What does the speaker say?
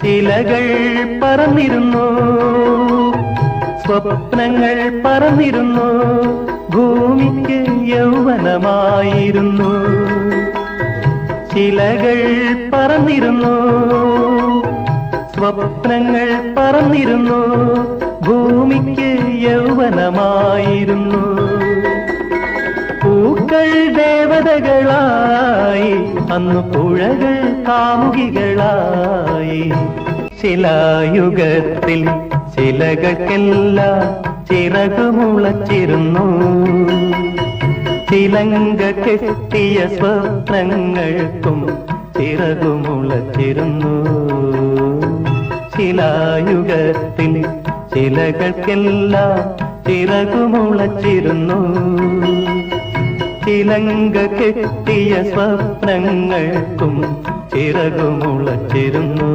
ചിലകൾ പറന്നിരുന്നു, സ്വപ്നങ്ങൾ പറന്നിരുന്നു, ഭൂമിക്ക് യൗവനമായിരുന്നു. ചിലകൾ പറന്നിരുന്നു, സ്വപ്നങ്ങൾ പറന്നിരുന്നു, ഭൂമിക്ക് യൗവനമായിരുന്നു. പൂക്കൾ ദേവതകളായി, അന്നു പുഴകൾ കാമുകികളായി. ശിലായുഗത്തിൽ ശിലകൾക്കെല്ലാം ചിറകുമുളച്ചിരുന്നു. ചിലങ്ക കെട്ടിയ സ്വപ്നങ്ങൾക്കും ചിറകുമുളച്ചിരുന്നു. ശിലായുഗത്തിൽ ശിലകൾക്കെല്ലാം ചിറകുമുളച്ചിരുന്നു. ചിലങ്ക കെട്ടിയ സ്വപ്നങ്ങൾക്കും ചിറകുമുളച്ചിരുന്നു.